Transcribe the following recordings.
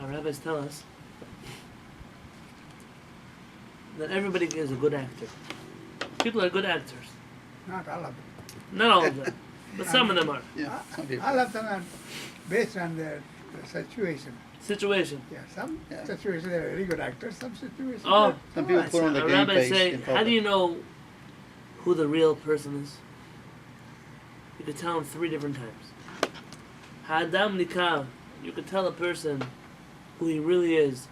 our rabbis tell us that everybody is a good actor. People are good actors. Not all of them. Not all of them, but some of them are. Yeah, some people. All of them are based on their situation. Situation. Yeah, some Yeah. situations they're very good actors, some situations Oh. they're Some people poor. put on the Our game rabbis face say, in how do public. you know who the real person is? You could tell him 3 different times. Ha'adam nikar, you could tell a person who he really is,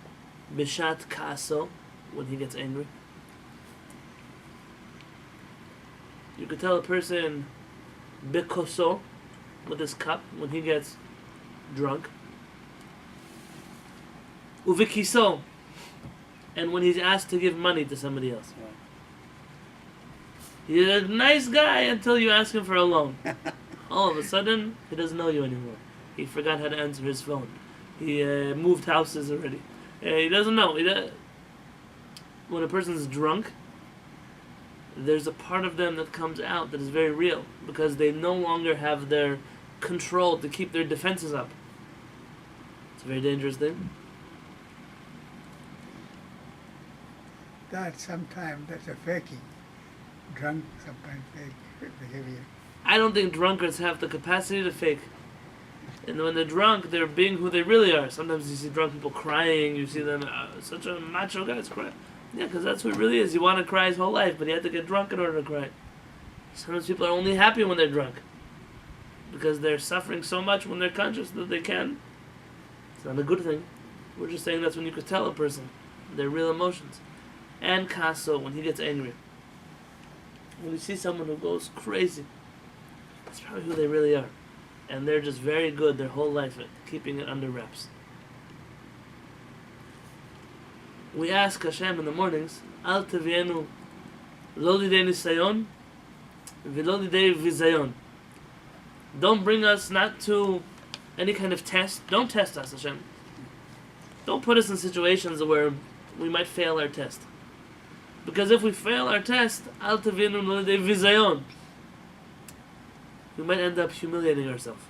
bishat kaso, when he gets angry. You could tell a person bikoso, with his cup, when he gets drunk. Uvikiso, and when he's asked to give money to somebody else. Right. He's a nice guy until you ask him for a loan. All of a sudden, he doesn't know you anymore. He forgot how to answer his phone. He moved houses already. He doesn't know. When a person's drunk, there's a part of them that comes out that is very real because they no longer have their control to keep their defenses up. It's a very dangerous thing. That sometimes that's a faking. Drunk, sometimes fake behavior. I don't think drunkards have the capacity to fake. And when they're drunk, they're being who they really are. Sometimes you see drunk people crying. You see them, such a macho guy's crying. Yeah, because that's who he really is. He wanted to cry his whole life, but he had to get drunk in order to cry. Sometimes people are only happy when they're drunk. Because they're suffering so much when they're conscious that they can. It's not a good thing. We're just saying that's when you could tell a person their real emotions. And kaso, when he gets angry. When you see someone who goes crazy, that's probably who they really are. And they're just very good their whole life at keeping it under wraps. We ask Hashem in the mornings, Al tevienu lo lidei nisayon v'lo lidei vizayon. Don't bring us not to any kind of test. Don't test us, Hashem. Don't put us in situations where we might fail our test. Because if we fail our test, Al tevienu lo lidei vizayon, we might end up humiliating ourselves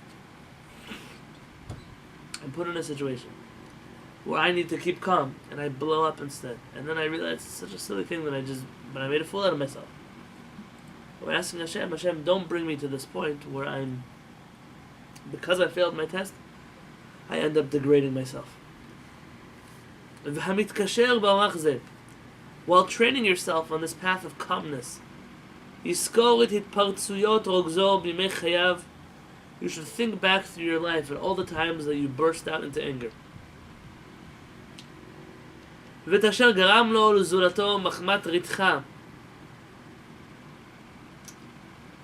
and put in a situation where I need to keep calm and I blow up instead. And then I realize it's such a silly thing that I made a fool out of myself. We're asking Hashem, don't bring me to this point where because I failed my test, I end up degrading myself. While training yourself on this path of calmness, you should think back through your life at all the times that you burst out into anger.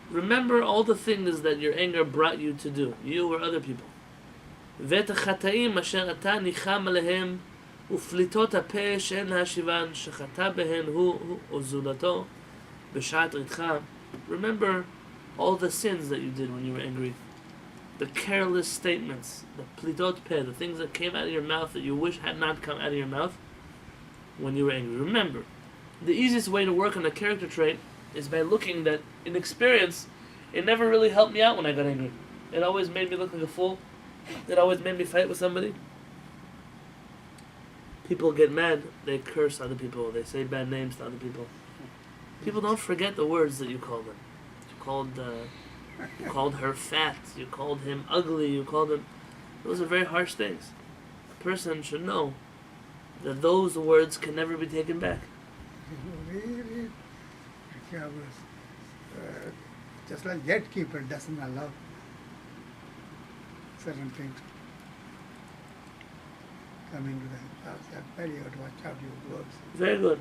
Remember all the things that your anger brought you to do, you or other people. ופליטות הפה שאין להשיבן שחטא בהן הוא או זולתו בשעת ריתך. Remember all the sins that you did when you were angry. The careless statements, the plitot peh, the things that came out of your mouth that you wish had not come out of your mouth when you were angry. Remember, the easiest way to work on a character trait is by looking that, in experience, it never really helped me out when I got angry. It always made me look like a fool. It always made me fight with somebody. People get mad, they curse other people, they say bad names to other people. People don't forget the words that you called them. You called her fat, you called him ugly, you called him... Those are very harsh things. A person should know that those words can never be taken back. Really, just like gatekeeper doesn't allow certain things come into the house. That's very good. Watch out your words. Very good.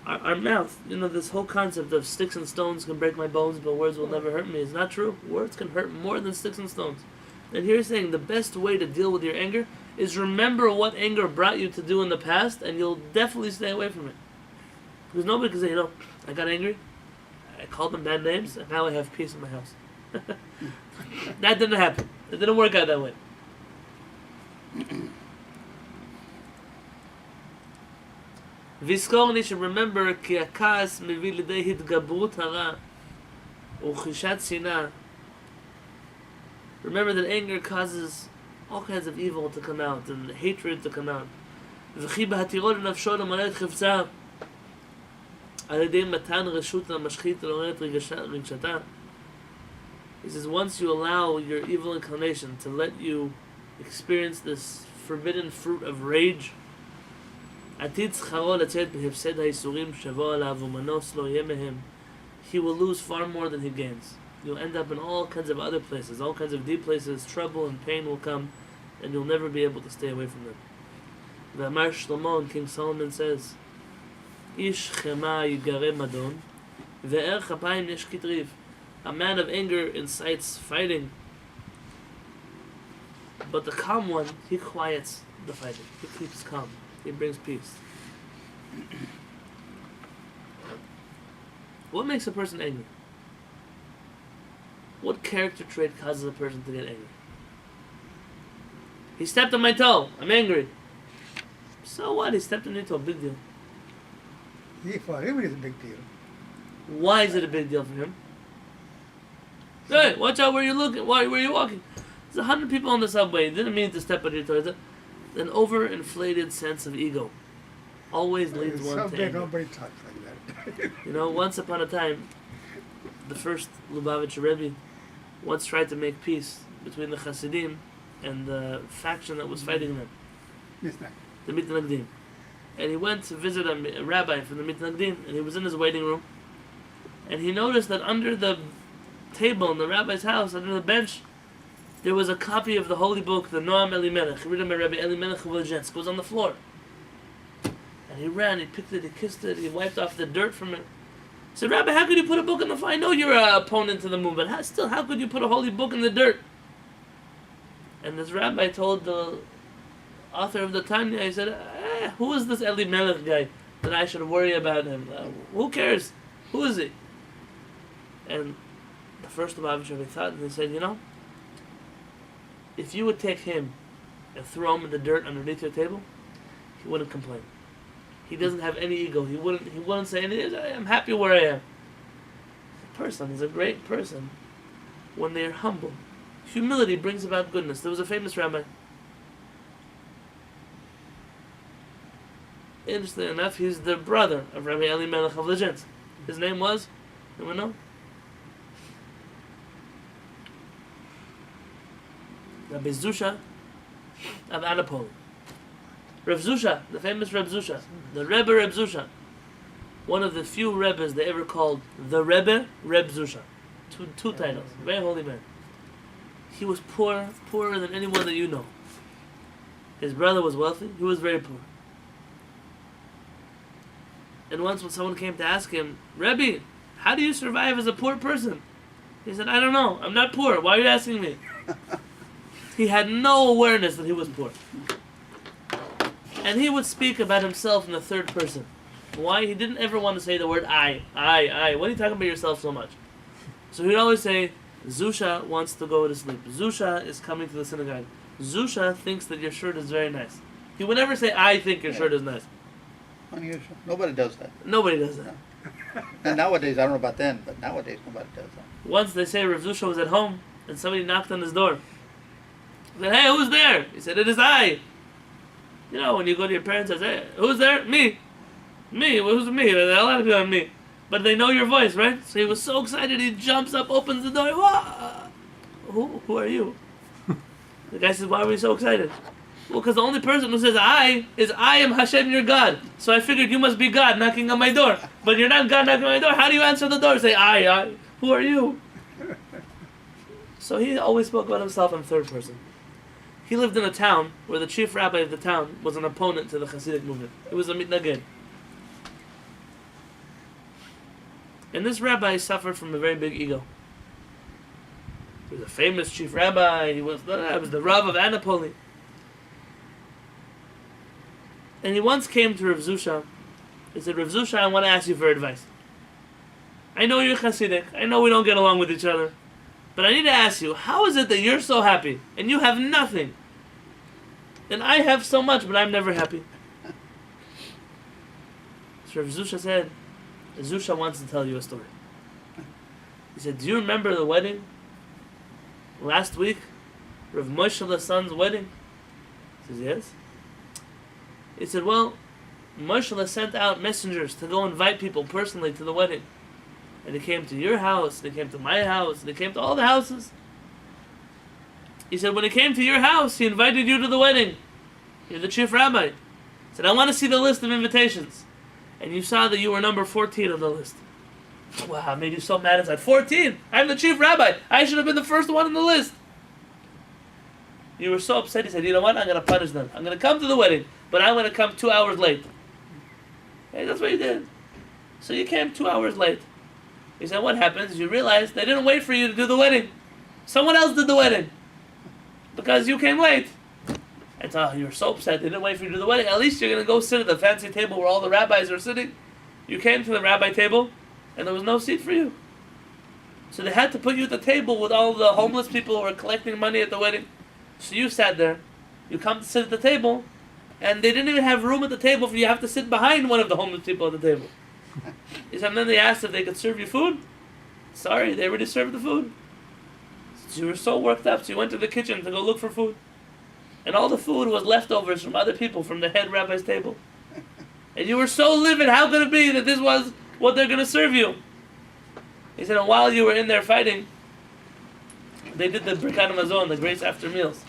Our mouth, this whole concept of sticks and stones can break my bones, but words will never hurt me is not true. Words can hurt more than sticks and stones. And here he's saying the best way to deal with your anger is remember what anger brought you to do in the past, and you'll definitely stay away from it. Because nobody can say, I got angry, I called them bad names, and now I have peace in my house. That didn't happen. It didn't work out that way. Vizkorni should remember כי הכעס מביא לידי התגברות הרע ורכישת שנאה. Remember that anger causes all kinds of evil to come out and hatred to come out. וכי בהתירו לנפשו למלא את חפצה על ידי מתן רשות למשחית לעורר את רגשתה. He says, once you allow your evil inclination to let you experience this forbidden fruit of rage, עתיד שכרו לצאת בהפסד האיסורים שבוא עליו ומנוס לא יהיה מהם. He will lose far more than he gains. You'll end up in all kinds of other places, all kinds of deep places. Trouble and pain will come, and you'll never be able to stay away from them. V'amar Shlomo, and King Solomon says, Ish chema yigare madon, ve'er chapayim yesh kitriv. A man of anger incites fighting, but the calm one, he quiets the fighting. He keeps calm. He brings peace. What makes a person angry? What character trait causes a person to get angry? He stepped on my toe. I'm angry. So what? He stepped on your toe. Big deal. For him it is a big deal. Why is it a big deal for him? Hey, watch out where you're looking. Where are you walking? There's 100 people on the subway. He didn't mean to step on your toe. It's an overinflated sense of ego. Always leads one to Someday anger. nobody talks like that. You know, once upon a time, the first Lubavitcher Rebbe once tried to make peace between the Hasidim and the faction that was fighting them, the Mitnagdim. And he went to visit a rabbi from the Mitnagdim, and he was in his waiting room, and he noticed that under the table in the rabbi's house, under the bench, there was a copy of the holy book, the Noam Elimelech, written by Rabbi Elimelech of Lezhensk. It was on the floor. And he ran, he picked it, he kissed it, he wiped off the dirt from it. He said, Rabbi, how could you put a book in the fire? I know you're an opponent to the movement. How could you put a holy book in the dirt? And this rabbi told the author of the Tanya, he said, who is this Elimelech guy that I should worry about him? Who cares? Who is he? And the first Lubavitcher Rebbe thought, and he said, you know, if you would take him and throw him in the dirt underneath your table, he wouldn't complain. He doesn't have any ego. He wouldn't say anything. I'm happy where I am. A person is a great person when they are humble. Humility brings about goodness. There was a famous rabbi. Interestingly enough, he's the brother of Rabbi Elimelech of Lezhensk. His name was, anyone know? Rabbi Zusha of Anapoli. Reb Zusha, the famous Reb Zusha, the Rebbe Reb Zusha, one of the few Rebbes they ever called the Rebbe Reb Zusha. Two titles, very holy man. He was poor, poorer than anyone that you know. His brother was wealthy, he was very poor. And once when someone came to ask him, Rebbe, how do you survive as a poor person? He said, I don't know, I'm not poor, why are you asking me? He had no awareness that he was poor. And he would speak about himself in the third person. Why? He didn't ever want to say the word I. What are you talking about yourself so much? So he'd always say, Zusha wants to go to sleep. Zusha is coming to the synagogue. Zusha thinks that your shirt is very nice. He would never say, I think your shirt is nice. Unusual. Nobody does that. Nobody does that. And nowadays, I don't know about then, but nowadays nobody does that. Once they say Rav Zusha was at home, and somebody knocked on his door. He said, hey, who's there? He said, it is I. You know, when you go to your parents and say, hey, who's there? Me. Me. Who's me? They're allowed to be me. But they know your voice, right? So he was so excited, he jumps up, opens the door. Who are you? The guy says, why were you so excited? Well, because the only person who says I am Hashem, your God. So I figured you must be God knocking on my door. But you're not God knocking on my door. How do you answer the door? Say, I. Who are you? So he always spoke about himself in third person. He lived in a town where the chief rabbi of the town was an opponent to the Hasidic movement. He was a mitnaged. And this rabbi suffered from a very big ego. He was a famous chief rabbi. He was the Rav of Anapoli. And he once came to Rav Zusha. He said, Rav Zusha, I want to ask you for advice. I know you're Hasidic. I know we don't get along with each other. But I need to ask you, how is it that you're so happy and you have nothing? And I have so much, but I'm never happy. So Rav Zusha said, Zusha wants to tell you a story. He said, do you remember the wedding last week Rav Moshe's son's wedding? He says, yes. He said, well, Moshe sent out messengers to go invite people personally to the wedding. And they came to your house, they came to my house, they came to all the houses. He said, when he came to your house, he invited you to the wedding. You're the chief rabbi. He said, I want to see the list of invitations. And you saw that you were number 14 on the list. Wow, made you so mad inside. 14! I'm the chief rabbi. I should have been the first one on the list. You were so upset. He said, you know what? I'm going to punish them. I'm going to come to the wedding, but I'm going to come 2 hours late. Hey, that's what you did. So you came 2 hours late. He said, what happens? You realize they didn't wait for you to do the wedding. Someone else did the wedding. Because you came late. And so you were so upset. They didn't wait for you to do the wedding. At least you're going to go sit at the fancy table where all the rabbis are sitting. You came to the rabbi table, and there was no seat for you. So they had to put you at the table with all the homeless people who were collecting money at the wedding. So you sat there. You come to sit at the table, and they didn't even have room at the table for you. You have to sit behind one of the homeless people at the table. He said, and then they asked if they could serve you food. Sorry, they already served the food. So you were so worked up, so you went to the kitchen to go look for food. And all the food was leftovers from other people from the head rabbi's table. And you were so livid, how could it be that this was what they're going to serve you? He said, and while you were in there fighting, they did the Birkat Hamazon, the grace after meals.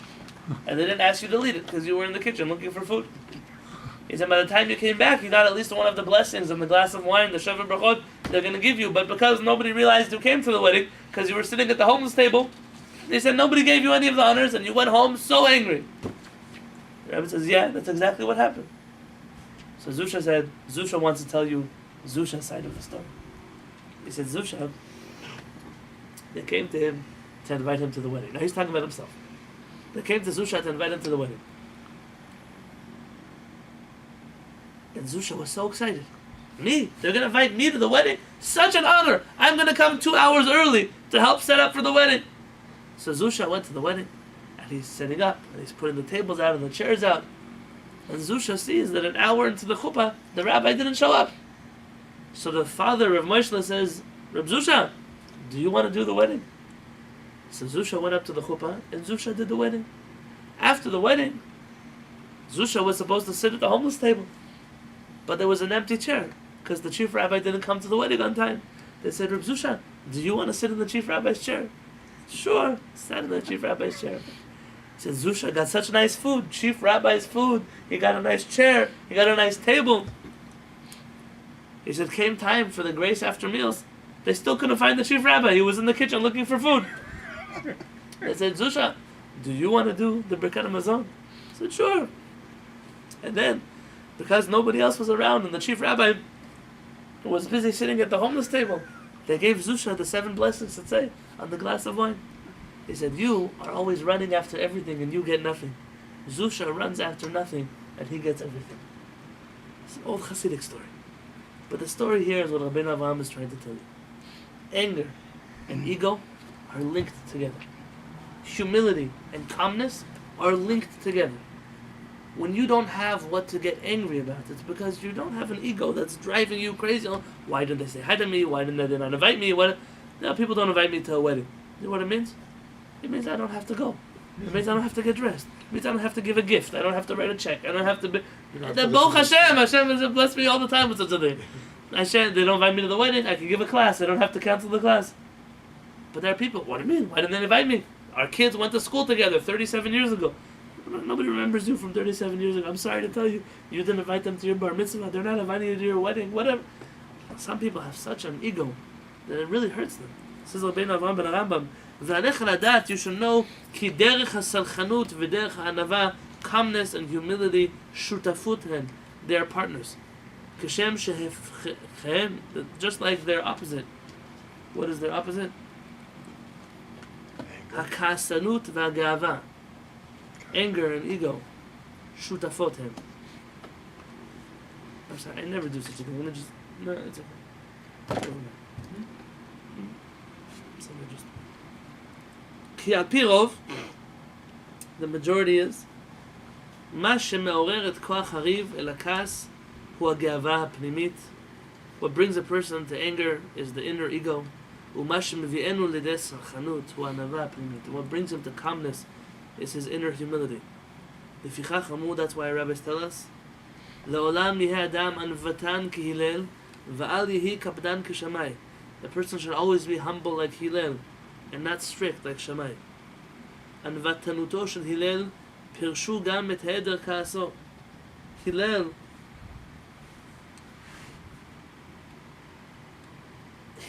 And they didn't ask you to lead it because you were in the kitchen looking for food. He said, by the time you came back, you got at least one of the blessings and the glass of wine, the Sheva Brachot, they're going to give you. But because nobody realized you came to the wedding, because you were sitting at the homeless table, they said nobody gave you any of the honors, and you went home so angry. The rabbi says, yeah, that's exactly what happened. So Zusha said, Zusha wants to tell you Zusha's side of the story. He said, Zusha, they came to him to invite him to the wedding. Now he's talking about himself. They came to Zusha to invite him to the wedding. And Zusha was so excited. Me? They're going to invite me to the wedding? Such an honor! I'm going to come 2 hours early to help set up for the wedding. So Zusha went to the wedding, and he's setting up, and he's putting the tables out and the chairs out. And Zusha sees that an hour into the chuppah, the rabbi didn't show up. So the father of Moshe says, Reb Zusha, do you want to do the wedding? So Zusha went up to the chuppah, and Zusha did the wedding. After the wedding, Zusha was supposed to sit at the homeless table. But there was an empty chair, because the chief rabbi didn't come to the wedding on time. They said, Reb Zusha, do you want to sit in the chief rabbi's chair? Sure, sat in the chief rabbi's chair. He said, Zusha got such nice food, chief rabbi's food. He got a nice chair, he got a nice table. He said, came time for the grace after meals. They still couldn't find the chief rabbi. He was in the kitchen looking for food. They said, Zusha, do you want to do the Birkat Hamazon? I said, sure. And then, because nobody else was around and the chief rabbi was busy sitting at the homeless table, they gave Zusha the 7 blessings that say on the glass of wine. They said, you are always running after everything and you get nothing. Zusha runs after nothing and he gets everything. It's an old Hasidic story. But the story here is what Rabbi Avraham is trying to tell you. Anger and ego are linked together. Humility and calmness are linked together. When you don't have what to get angry about, it's because you don't have an ego that's driving you crazy. Oh, why didn't they say hi to me? Why didn't they not invite me? No, people don't invite me to a wedding. You know what it means? It means I don't have to go. It means I don't have to get dressed. It means I don't have to give a gift. I don't have to write a check. I don't have to be... Then Baruch Hashem! Hashem has blessed me all the time with such a thing. Hashem, they don't invite me to the wedding. I can give a class. I don't have to cancel the class. But there are people, what do you mean? Why didn't they invite me? Our kids went to school together 37 years ago. Nobody remembers you from 37 years ago. I'm sorry to tell you, you didn't invite them to your bar mitzvah. They're not inviting you to your wedding, whatever. Some people have such an ego that it really hurts them. Says Rabbi Avraham ben Rambam, "V'alech ladat, you should know ki derech hasalchanut v'derech ha'anava, calmness and humility, shutafut hen, they are partners. Kashem shehefchem, just like their opposite. What is their opposite? Hakasanut v'agava, anger and ego, shutafot hen." I'm sorry, I never do such a thing. I'm gonna just no, it's okay. Ki al pi rov, the majority is מה שמעורר את כוח הריב אל הכעס הוא הגאווה הפנימית. What brings a person to anger is the inner ego. ומה שמביאנו לידי סלחנות הוא הענווה הפנימית. What brings him to calmness is his inner humility. Lefichach amru, that's why rabbis tell us, Le'olam yiheh adam anvatan ki Hillel, va'al yehi kapdan ki Shammai. The person should always be humble like Hillel, and not strict like Shammai. Anvatanuto shel Hillel pirshu gam et heder ka'aso. Hillel,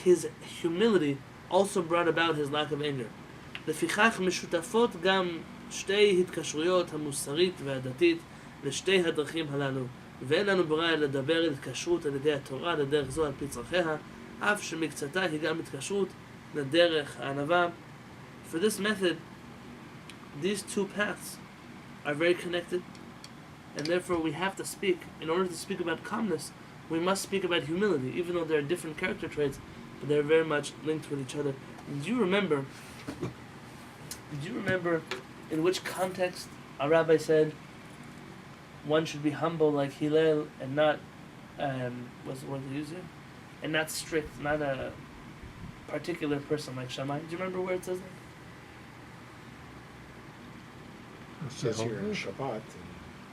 his humility also brought about his lack of anger. לפיכך משותפות גם שתי התקשרויות המוסרית והדתית לשתי הדרכים הללו, ואין לנו ברירה אלא לדבר על התקשרות על ידי התורה לדרך זו על פי צרכיה, אף שמקצתה היא גם התקשרות לדרך הענווה. For this method, these two paths are very connected, and therefore we have to speak. In order to speak about calmness, we must speak about humility, even though there are different character traits, but they're very much linked with each other. And do you remember in which context a rabbi said one should be humble like Hillel and not, what's the word they use here? And not strict, not a particular person like Shammai. Do you remember where it says that? It says here in Shabbat.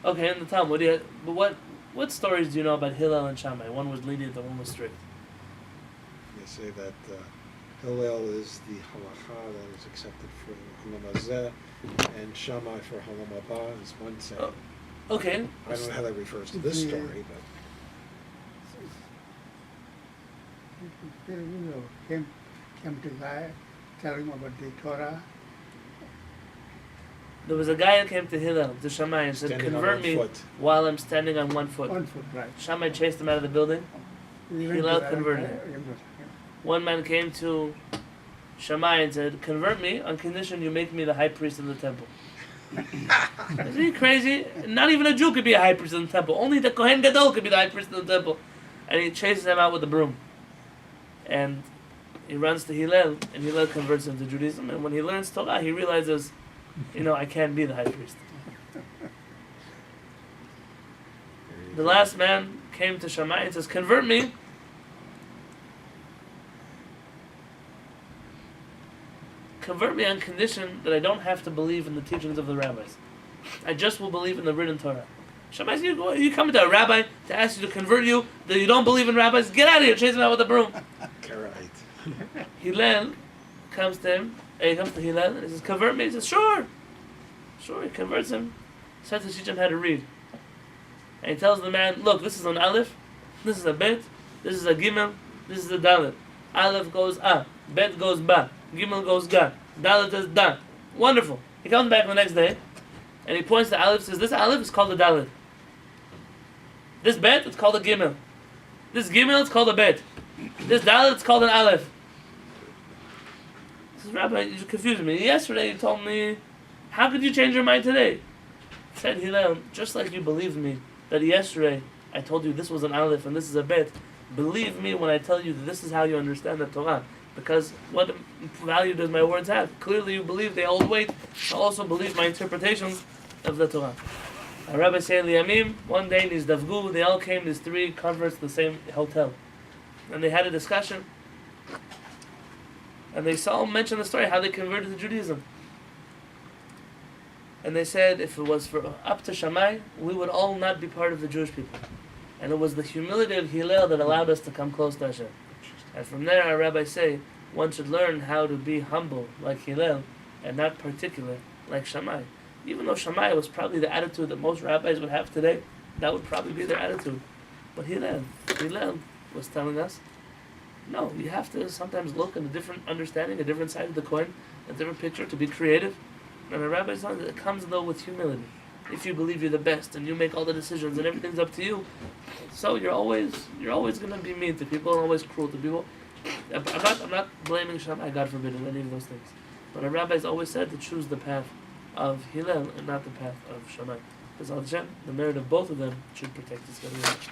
Okay, in the Talmud. But what stories do you know about Hillel and Shammai? One was lenient, the one was strict. They say that Hillel is the halacha that is accepted for Halam Hazeh, and Shammai for Halam Haba is one saying. Okay. I don't know how that refers to this story, but came to guy, tell him about the Torah. There was a guy who came to Hillel, to Shammai, and said, standing on convert one me foot. while I'm standing on one foot. 1 foot, right. Shammai chased him out of the building. Hillel converted him. One man came to Shammai and said, convert me on condition you make me the high priest in the temple. Isn't he crazy? Not even a Jew could be a high priest in the temple. Only the Kohen Gadol could be the high priest in the temple. And he chases him out with a broom. And he runs to Hillel, and Hillel converts him to Judaism. And when he learns Torah, he realizes, I can't be the high priest. The last man came to Shammai and says, convert me. Convert me on condition that I don't have to believe in the teachings of the rabbis. I just will believe in the written Torah. Shammai says, you come to a rabbi to ask you to convert you, that you don't believe in rabbis? Get out of here, chase him out with a broom. Karaite. Hillel comes to him, and he comes to Hillel, and he says, convert me. He says, sure. Sure, he converts him. He starts to teach him how to read. And he tells the man, look, this is an aleph, this is a bet, this is a gimel, this is a dalet. Aleph goes ah, bet goes ba, gimel goes ga, dalet is da. Wonderful. He comes back the next day, and he points to aleph and says, this aleph is called a dalet. This bet, it's called a gimel. This gimel, it's called a bet. This dalet, it's called an aleph. He says, Rabbi, you confused me. Yesterday you told me, how could you change your mind today? Said Hillel, just like you believed me that yesterday I told you this was an aleph and this is a bet, believe me when I tell you that this is how you understand the Torah. Because what value does my words have? Clearly you believe they hold weight. I also believe my interpretations of the Torah. Rabbi said Liyamim, one day in his Davgu, they all came, these three converts, to the same hotel. And they had a discussion. And they all mentioned the story, how they converted to Judaism. And they said if it was for up to Shammai, we would all not be part of the Jewish people. And it was the humility of Hillel that allowed us to come close to Hashem. And from there, our rabbis say, one should learn how to be humble like Hillel, and not particular like Shammai. Even though Shammai was probably the attitude that most rabbis would have today, that would probably be their attitude. But Hillel was telling us, no, you have to sometimes look at a different understanding, a different side of the coin, a different picture, to be creative. And the rabbi is telling that it comes though with humility. If you believe you're the best and you make all the decisions and everything's up to you, so you're always going to be mean to people and always cruel to people. I'm not blaming Shammai, God forbid, in any of those things. But our rabbis always said to choose the path of Hillel and not the path of Shammai. Because the merit of both of them should protect us very much.